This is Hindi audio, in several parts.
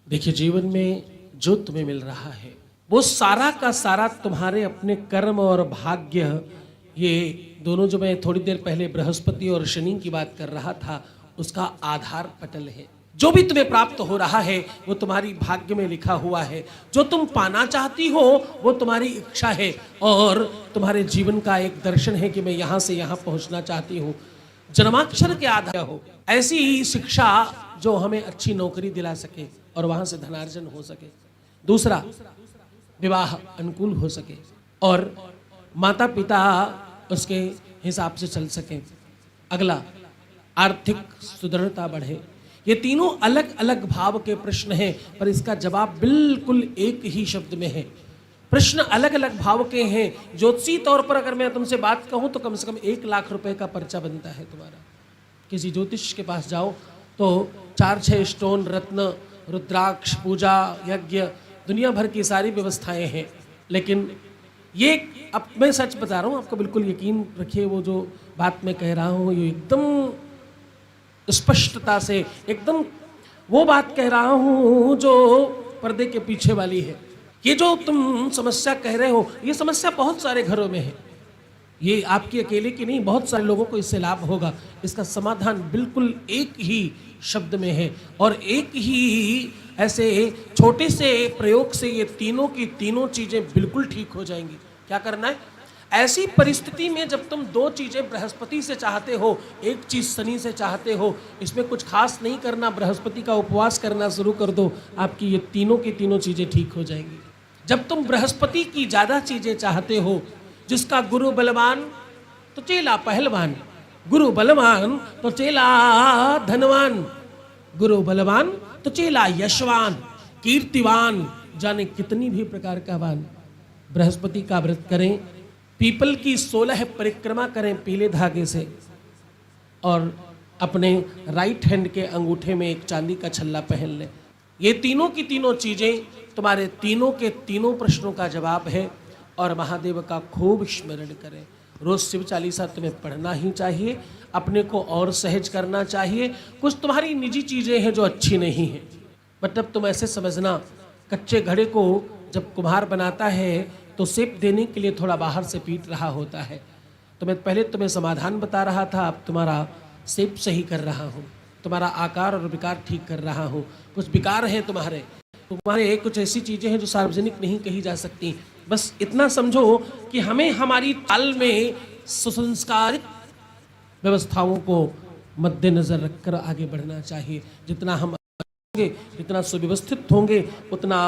देखिए, जीवन में जो तुम्हें मिल रहा है वो सारा का सारा तुम्हारे अपने कर्म और भाग्य, ये दोनों जो मैं थोड़ी देर पहले बृहस्पति और शनि की बात कर रहा था, उसका आधार पटल है। जो भी तुम्हें प्राप्त हो रहा है वो तुम्हारी भाग्य में लिखा हुआ है। जो तुम पाना चाहती हो वो तुम्हारी इच्छा है और तुम्हारे जीवन का एक दर्शन है कि मैं यहाँ से यहाँ पहुँचना चाहती हूँ। जन्माक्षर के आधार हो ऐसी शिक्षा जो हमें अच्छी नौकरी दिला सके और वहां से धनार्जन हो सके। दूसरा, विवाह अनुकूल हो सके और माता पिता उसके हिसाब से चल सके। अगला, आर्थिक सुदृढ़ता बढ़े। ये तीनों अलग अलग भाव के प्रश्न हैं, पर इसका जवाब बिल्कुल एक ही शब्द में है। प्रश्न अलग अलग भाव के हैं। ज्योतिषी तौर पर अगर मैं तुमसे बात कहूं तो कम से कम 1 लाख रुपए का पर्चा बनता है तुम्हारा। किसी ज्योतिष के पास जाओ तो 4-6 स्टोन, रत्न, रुद्राक्ष, पूजा, यज्ञ, दुनिया भर की सारी व्यवस्थाएं हैं। लेकिन ये, अब मैं सच बता रहा हूँ आपको, बिल्कुल यकीन रखिए, वो जो बात मैं कह रहा हूँ ये एकदम स्पष्टता से, एकदम वो बात कह रहा हूँ जो पर्दे के पीछे वाली है। ये जो तुम समस्या कह रहे हो, ये समस्या बहुत सारे घरों में है। ये आपकी अकेले की नहीं, बहुत सारे लोगों को इससे लाभ होगा। इसका समाधान बिल्कुल एक ही शब्द में है और एक ही ऐसे छोटे से प्रयोग से ये तीनों की तीनों चीजें बिल्कुल ठीक हो जाएंगी। क्या करना है? ऐसी परिस्थिति में जब तुम 2 चीजें बृहस्पति से चाहते हो, एक चीज शनि से चाहते हो, इसमें कुछ खास नहीं करना, बृहस्पति का उपवास करना शुरू कर दो, आपकी ये तीनों की तीनों चीजें ठीक हो जाएंगी। जब तुम बृहस्पति की ज्यादा चीजें चाहते हो, जिसका गुरु बलवान तो चेला पहलवान, गुरु बलवान तो चेला धनवान, गुरु बलवान तो चेला यशवान, कीर्तिवान, जाने कितनी भी प्रकार का वान। बृहस्पति का व्रत करें, पीपल की 16 परिक्रमा करें पीले धागे से, और अपने राइट हैंड के अंगूठे में एक चांदी का छल्ला पहन लें। ये तीनों की तीनों चीजें तुम्हारे तीनों के तीनों प्रश्नों का जवाब है। और महादेव का खूब स्मरण करें। रोज शिव चालीसा तुम्हें पढ़ना ही चाहिए, अपने को और सहज करना चाहिए। कुछ तुम्हारी निजी चीजें हैं जो अच्छी नहीं हैं, मतलब तुम ऐसे समझना, कच्चे घड़े को जब कुम्हार बनाता है तो शेप देने के लिए थोड़ा बाहर से पीट रहा होता है। तो मैं पहले तुम्हें समाधान बता रहा था, अब तुम्हारा शेप सही कर रहा हूँ, तुम्हारा आकार और विकार ठीक कर रहा हूँ। कुछ विकार हैं तुम्हारे, कुछ ऐसी चीजें हैं जो सार्वजनिक नहीं कही जा सकती। बस इतना समझो कि हमें हमारी ताल में सुसंस्कारित व्यवस्थाओं को मद्देनजर रखकर आगे बढ़ना चाहिए। जितना हम होंगे, जितना सुव्यवस्थित होंगे, उतना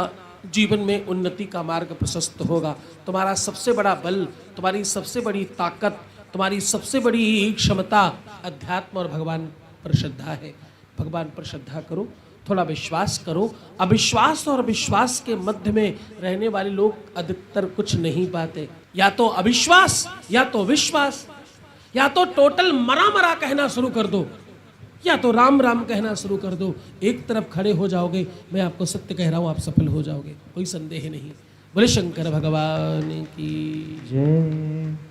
जीवन में उन्नति का मार्ग प्रशस्त होगा। तुम्हारा सबसे बड़ा बल, तुम्हारी सबसे बड़ी ताकत, तुम्हारी सबसे बड़ी क्षमता अध्यात्म और भगवान पर श्रद्धा है। भगवान पर श्रद्धा करो, थोड़ा विश्वास करो। अविश्वास और विश्वास के मध्य में रहने वाले लोग अधिकतर कुछ नहीं पाते। या तो अविश्वास या तो विश्वास, या तो टोटल मरा मरा कहना शुरू कर दो, या तो राम राम कहना शुरू कर दो। एक तरफ खड़े हो जाओगे, मैं आपको सत्य कह रहा हूं, आप सफल हो जाओगे, कोई संदेह नहीं। बोले शंकर भगवान की जय।